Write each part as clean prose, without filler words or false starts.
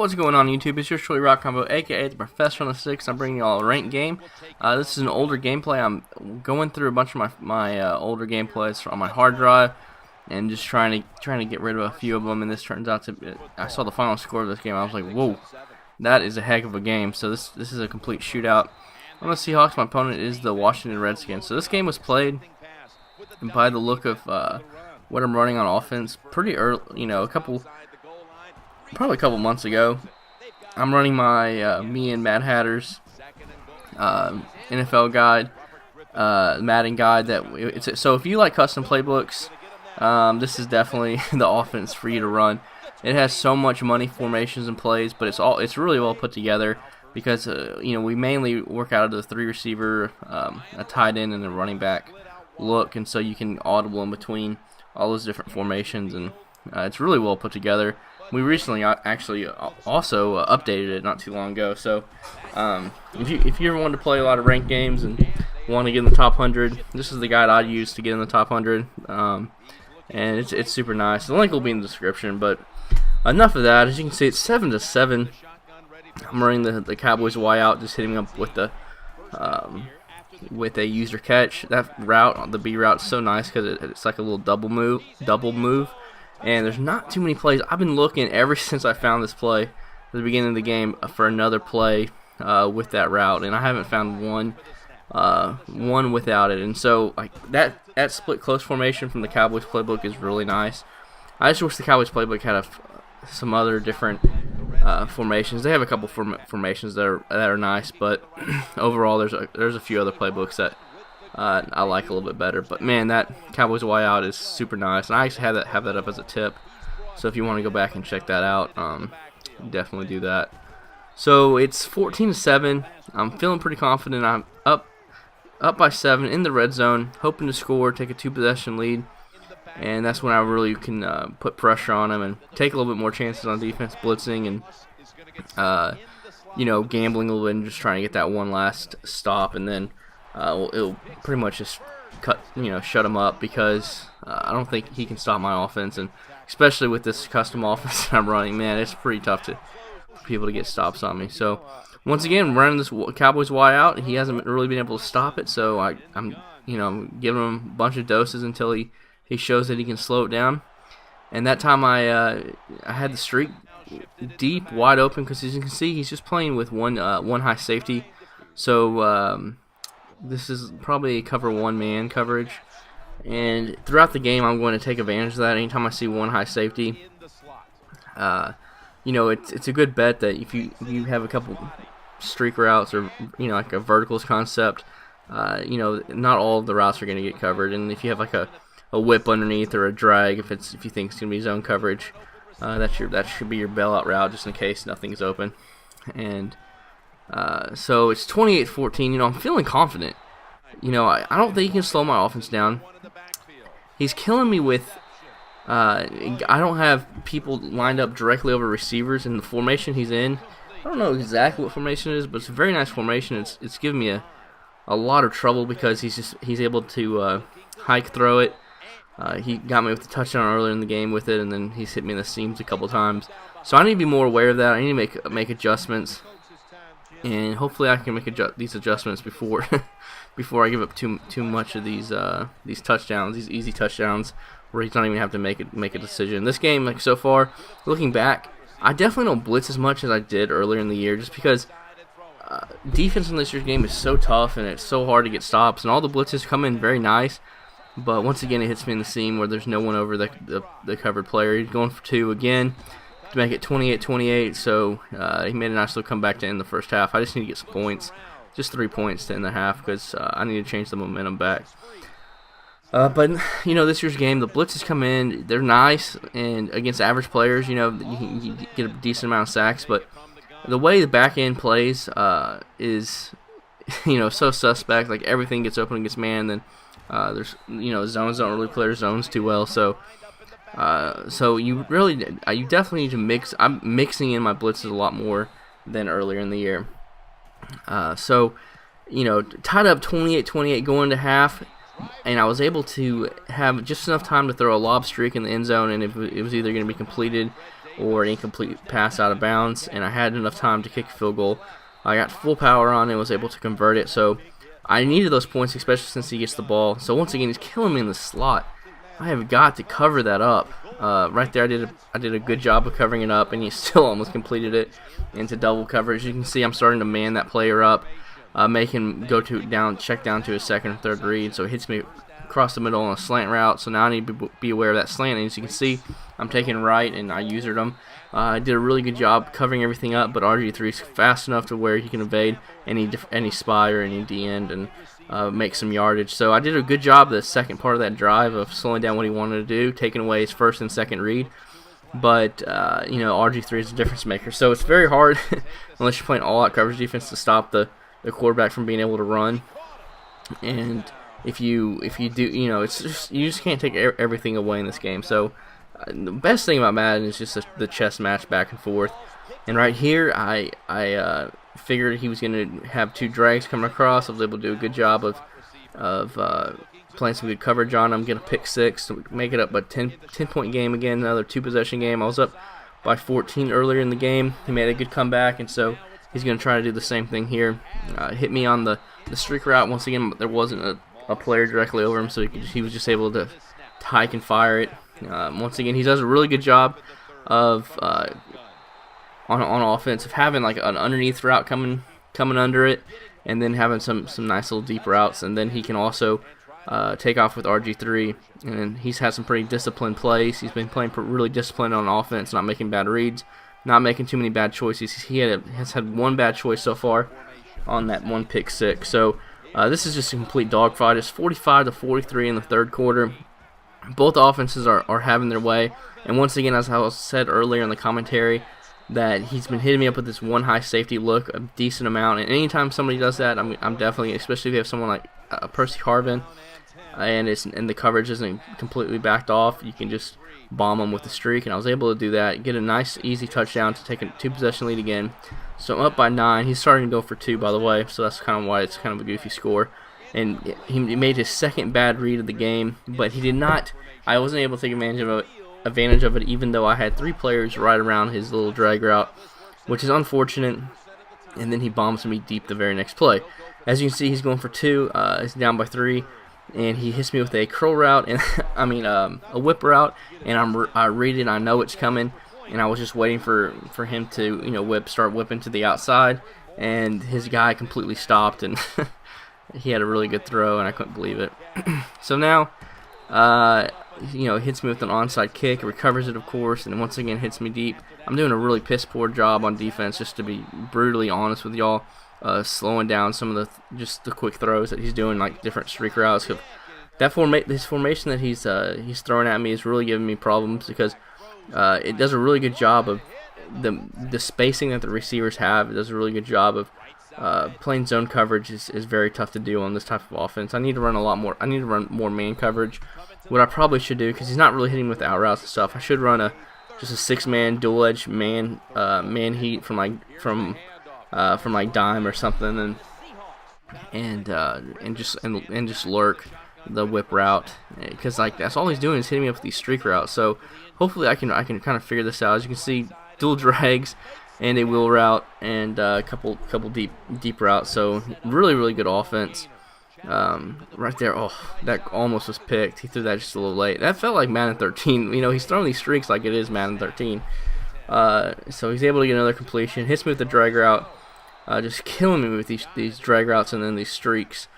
What's going on YouTube? It's your truly Rock Combo, aka the Professor on the Six. I'm bringing you all a ranked game. This is an older gameplay. I'm going through a bunch of my older gameplays on my hard drive and just trying to get rid of a few of them. And this turns out to I saw the final score of this game. I was like, whoa, that is a heck of a game. So this is a complete shootout. I'm the Seahawks. My opponent is the Washington Redskins. So this game was played, and by the look of what I'm running on offense, pretty early. You know, probably a couple months ago. I'm running my me and Mad Hatter's NFL guide, Madden guide. So if you like custom playbooks, this is definitely the offense for you to run. It has so much money formations and plays, but it's really well put together because you know, we mainly work out of the 3 receiver, a tight end, and a running back look, and so you can audible in between all those different formations, and it's really well put together. We recently actually also updated it not too long ago. So if you ever want to play a lot of ranked games and want to get in the top 100, this is the guide I use to get in the top 100. And it's super nice. The link will be in the description. But enough of that. As you can see, it's 7-7. I'm running the Cowboys Y out, just hitting up with the with a user catch. That route, the B route, is so nice because it's like a little double move. And there's not too many plays. I've been looking ever since I found this play at the beginning of the game for another play with that route, and I haven't found one without it. And so like that split close formation from the Cowboys playbook is really nice. I just wish the Cowboys playbook had some other different formations. They have a couple formations that are nice, but overall there's a few other playbooks that I like a little bit better. But man, that Cowboys Y out is super nice, and I actually have that up as a tip. So if you want to go back and check that out, definitely do that. So it's 14-7. I'm feeling pretty confident. I'm up by 7 in the red zone, hoping to score, take a 2-possession lead, and that's when I really can put pressure on them and take a little bit more chances on defense, blitzing and you know, gambling a little bit and just trying to get that one last stop, and then it'll pretty much just shut him up, because I don't think he can stop my offense, and especially with this custom offense that I'm running, man, it's pretty tough for people to get stops on me. So once again, running this Cowboys Y out, he hasn't really been able to stop it, so I'm giving him a bunch of doses until he shows that he can slow it down. And that time I had the streak deep, wide open, because as you can see, he's just playing with one high safety. So this is probably a cover 1 man coverage, and throughout the game I'm going to take advantage of that. Anytime I see one high safety, you know, it's a good bet that if you have a couple streak routes, or you know, like a verticals concept, you know, not all of the routes are going to get covered, and if you have like a whip underneath or a drag, if you think it's going to be zone coverage, that should be your bailout route just in case nothing's open. And so it's 28-14. You know, I'm feeling confident. You know, I don't think he can slow my offense down. He's killing me with I don't have people lined up directly over receivers in the formation he's in. I don't know exactly what formation it is, but it's a very nice formation. It's giving me a lot of trouble because he's able to hike throw it. He got me with the touchdown earlier in the game with it, and then he's hit me in the seams a couple times. So I need to be more aware of that. I need to make adjustments, and hopefully I can make these adjustments before I give up too much of these touchdowns, these easy touchdowns, where he's not even have to make a decision. This game, like so far, looking back, I definitely don't blitz as much as I did earlier in the year, just because defense in this year's game is so tough and it's so hard to get stops, and all the blitzes come in very nice. But once again, it hits me in the seam where there's no one over the covered player. He's going for 2 again to make it 28-28. So he made a nice little comeback to end the first half. I just need to get some points, just 3 points to end the half, because I need to change the momentum back. But you know, this year's game, the blitzes come in. They're nice, and against average players, you know, you get a decent amount of sacks. But the way the back end plays is, you know, so suspect. Like everything gets open against man, then there's, you know, zones don't really play their zones too well. So you definitely need to mix. I'm mixing in my blitzes a lot more than earlier in the year. So, you know, tied up 28-28 going to half, and I was able to have just enough time to throw a lob streak in the end zone, and it was either going to be completed or an incomplete pass out of bounds, and I had enough time to kick a field goal. I got full power on and was able to convert it, so I needed those points, especially since he gets the ball. So once again, he's killing me in the slot. I have got to cover that up. Right there, I did a good job of covering it up, and he still almost completed it into double coverage. You can see I'm starting to man that player up, make him go check down to his second or third read. So it hits me across the middle on a slant route. So now I need to be aware of that slant. And as you can see, I'm taking right, and I usered him. I did a really good job covering everything up, but RG3 is fast enough to where he can evade any spy or any D-end and make some yardage. So I did a good job the second part of that drive of slowing down what he wanted to do, taking away his first and second read. But RG3 is a difference maker, so it's very hard unless you're playing all-out coverage defense to stop the quarterback from being able to run. And if you do, it's just, you just can't take everything away in this game. So the best thing about Madden is just the chess match back and forth. And right here, I figured he was going to have two drags coming across. I was able to do a good job of playing some good coverage on him, get a pick six to make it up a 10-point game again, another 2-possession game. I was up by 14 earlier in the game. He made a good comeback, and so he's going to try to do the same thing here. Hit me on the streak route. Once again, there wasn't a player directly over him, so he was just able to hike and fire it. Once again, he does a really good job of on offense of having like an underneath route coming under it, and then having some nice little deep routes, and then he can also take off with RG3, and he's had some pretty disciplined plays. He's been playing really disciplined on offense, not making bad reads, not making too many bad choices. He has had one bad choice so far on that one pick six. So this is just a complete dogfight. It's 45-43 in the third quarter. Both offenses are having their way, and once again, as I said earlier in the commentary, that he's been hitting me up with this one high safety look a decent amount, and anytime somebody does that, I'm definitely, especially if you have someone like Percy Harvin, and the coverage isn't completely backed off, you can just bomb them with the streak, and I was able to do that, get a nice easy touchdown to take a 2-possession lead again. So I'm up by 9. He's starting to go for 2, by the way, so that's kind of why it's kind of a goofy score. And he made his second bad read of the game, but he did not. I wasn't able to take advantage of it, even though I had 3 players right around his little drag route, which is unfortunate. And then he bombs me deep the very next play. As you can see, he's going for 2. He's down by 3, and he hits me with a curl route, and a whip route, and I read it. I know it's coming, and I was just waiting for him to start whipping to the outside, and his guy completely stopped, and he had a really good throw, and I couldn't believe it. So now, hits me with an onside kick, recovers it, of course, and once again hits me deep. I'm doing a really piss-poor job on defense, just to be brutally honest with y'all, slowing down some of the quick throws that he's doing, like different streak routes. This formation that he's throwing at me is really giving me problems, because it does a really good job of the spacing that the receivers have. It does a really good job of playing zone coverage is very tough to do on this type of offense. I need to run more man coverage. What I probably should do, because he's not really hitting with the out routes and stuff, I should run just a 6-man dual edge man heat from dime or something, and just lurk the whip route, because that's all he's doing is hitting me up with these streak routes. So hopefully I can kind of figure this out. As you can see, dual drags and a wheel route, and a couple deep routes. So really good offense. Right there, that almost was picked. He threw that just a little late. That felt like Madden 13. He's throwing these streaks like it is Madden 13. So he's able to get another completion. Hits me with the drag route, just killing me with these drag routes and then these streaks,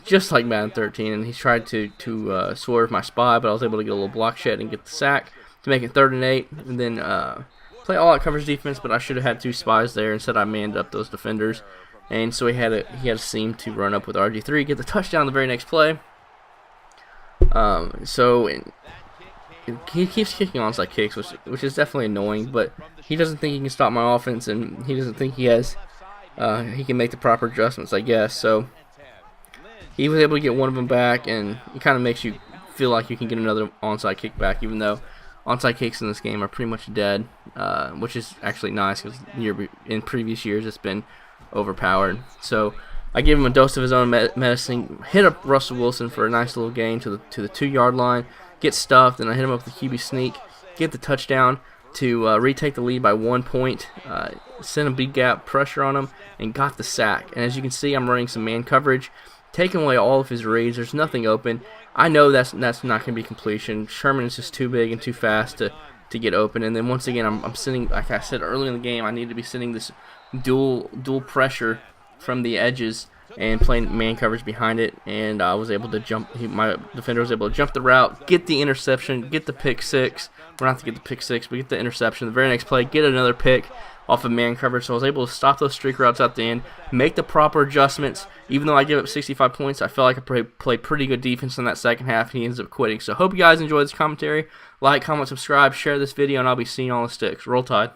just like Madden 13. And he tried to swerve my spy, but I was able to get a little block shed and get the sack to make it 3rd and 8, and then play all-out coverage defense. But I should have had 2 spies there. Instead, I manned up those defenders. And so he had a seam to run up with RG3, get the touchdown the very next play. He keeps kicking onside kicks, which is definitely annoying. But he doesn't think he can stop my offense, and he doesn't think he can make the proper adjustments, I guess. So he was able to get one of them back, and it kind of makes you feel like you can get another onside kick back, even though onside kicks in this game are pretty much dead, which is actually nice, because in previous years it's been overpowered. So I give him a dose of his own medicine, hit up Russell Wilson for a nice little gain to the 2-yard line, get stuffed, and I hit him up with the QB sneak, get the touchdown to retake the lead by 1 point, sent a big gap pressure on him, and got the sack. And as you can see, I'm running some man coverage, taking away all of his reads. There's nothing open. I know that's not going to be completion. Sherman is just too big and too fast to get open. And then once again, I'm sending, like I said earlier in the game, I need to be sending this dual pressure from the edges and playing man coverage behind it, and I was able to jump. My defender was able to jump the route, get the interception, get the pick six. We're not to get the pick six, but get the interception. The very next play, get another pick off of man coverage. So I was able to stop those streak routes at the end, make the proper adjustments. Even though I gave up 65 points, I felt like I played pretty good defense in that second half, and he ends up quitting. So hope you guys enjoyed this commentary. Like, comment, subscribe, share this video, and I'll be seeing you on the sticks. Roll Tide.